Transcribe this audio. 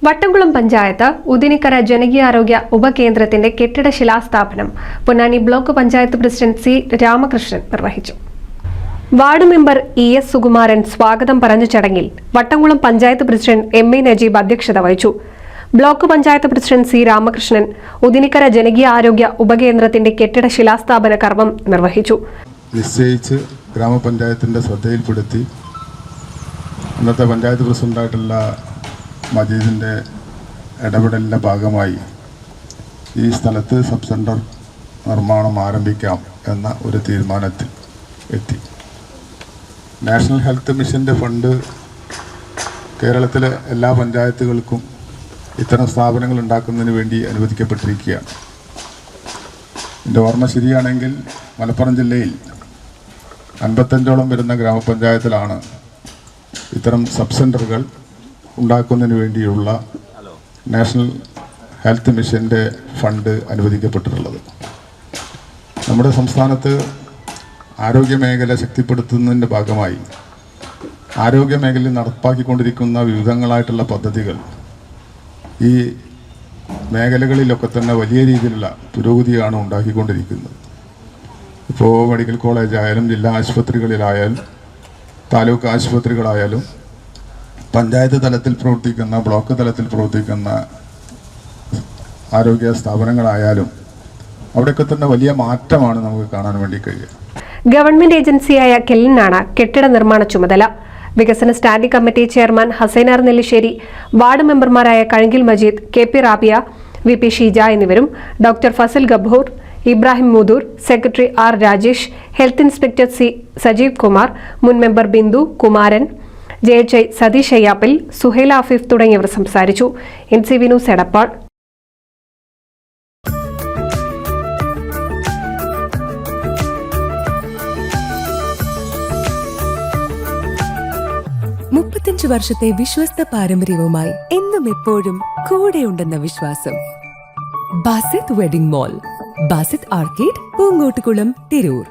വട്ടംകുളം പഞ്ചായത്ത് ഉദിനിക്കര ജനകീയാരോഗ്യ ഉപകേന്ദ്രത്തിന്റെ കെട്ടിട ശിലാസ്ഥാപനം Ponnani block panchayat president C Ramakrishnan നിർവഹിച്ചു. വാർഡ് മെമ്പർ ES സുകുമാരൻ സ്വാഗതം പറഞ്ഞ ചടങ്ങിൽ വട്ടംകുളം പഞ്ചായത്ത് പ്രസിഡന്റ് MA നജീബ് അധ്യക്ഷത വഹിച്ചു. Block panchayat president C Ramakrishnan Udinikkara ജനകീയാരോഗ്യ ഉപകേന്ദ്രത്തിന്റെ കെട്ടിട ശിലാസ്ഥാപന കർമ്മം നിർവഹിച്ചു. നിശ്ചയിച്ച് ഗ്രാമപഞ്ചായത്തിന്റെ ശ്രദ്ധയിൽപ്പെടുത്തി അന്നത്തെ പഞ്ചായത്ത് പ്രസിഡന്റായിട്ടുള്ള മജീദിൻ്റെ ഇടപെടലിൻ്റെ ഭാഗമായി ഈ സ്ഥലത്ത് സബ് സെൻ്റർ നിർമ്മാണം ആരംഭിക്കാം എന്ന ഒരു തീരുമാനത്തിൽ എത്തി. നാഷണൽ ഹെൽത്ത് മിഷൻ്റെ ഫണ്ട് കേരളത്തിലെ എല്ലാ പഞ്ചായത്തുകൾക്കും ഇത്തരം സ്ഥാപനങ്ങൾ ഉണ്ടാക്കുന്നതിന് വേണ്ടി അനുവദിക്കപ്പെട്ടിരിക്കുകയാണ്. എൻ്റെ ഓർമ്മ ശരിയാണെങ്കിൽ മലപ്പുറം ജില്ലയിൽ 55ഓളം വരുന്ന ഗ്രാമപഞ്ചായത്തിലാണ് ഇത്തരം സബ് സെൻ്ററുകൾ ഉണ്ടാക്കുന്നതിന് വേണ്ടിയുള്ള നാഷണൽ ഹെൽത്ത് മിഷൻ്റെ ഫണ്ട് അനുവദിക്കപ്പെട്ടിട്ടുള്ളത്. നമ്മുടെ സംസ്ഥാനത്ത് ആരോഗ്യമേഖല ശക്തിപ്പെടുത്തുന്നതിൻ്റെ ഭാഗമായി ആരോഗ്യമേഖലയിൽ നടപ്പാക്കിക്കൊണ്ടിരിക്കുന്ന വിവിധങ്ങളായിട്ടുള്ള പദ്ധതികൾ ഈ മേഖലകളിലൊക്കെ തന്നെ വലിയ രീതിയിലുള്ള പുരോഗതിയാണ് ഉണ്ടാക്കിക്കൊണ്ടിരിക്കുന്നത്. ഇപ്പോൾ മെഡിക്കൽ കോളേജ് ആയാലും ജില്ലാ ആശുപത്രികളിലായാലും താലൂക്ക് ആശുപത്രികളായാലും പഞ്ചായത്ത് തലത്തിൽ പ്രവർത്തിക്കുന്ന ബ്ലോക്ക് തലത്തിൽ പ്രവർത്തിക്കുന്ന ആരോഗ്യ സ്ഥാപനങ്ങളായാലും അവിടെയൊക്കെ തന്നെ വലിയ മാറ്റമാണ് നമുക്ക് കാണാൻ വേണ്ടി കഴിയുക. ഗവൺമെന്റ് ഏജൻസിയായ കെല്ലിനാണ് കെട്ടിട നിർമ്മാണ ചുമതല. വികസന standing committee chairman Hasainar Nellissery, ward മെമ്പർമാരായ കഴങ്കിൽ മജീദ്, KP റാബിയ, VP ഷീജ എന്നിവരും doctor Fazal Gabboor, Ibrahim Mudur, secretary R Rajesh, health inspector C Sajeev Kumar, മുൻ മെമ്പർ ബിന്ദു, കുമാരൻ, JHI സതീഷ് അയ്യാപ്പിൽ, സുഹൈൽ ആഫിഫ് തുടങ്ങിയവർ സംസാരിച്ചു. NCV news Edappal. വർഷത്തെ വിശ്വസ്ത പാരമ്പര്യവുമായി എന്നും എപ്പോഴും കൂടെയുണ്ടെന്ന വിശ്വാസം. Basith wedding mall, Basith arcade, Poonkottukulam, Tirur.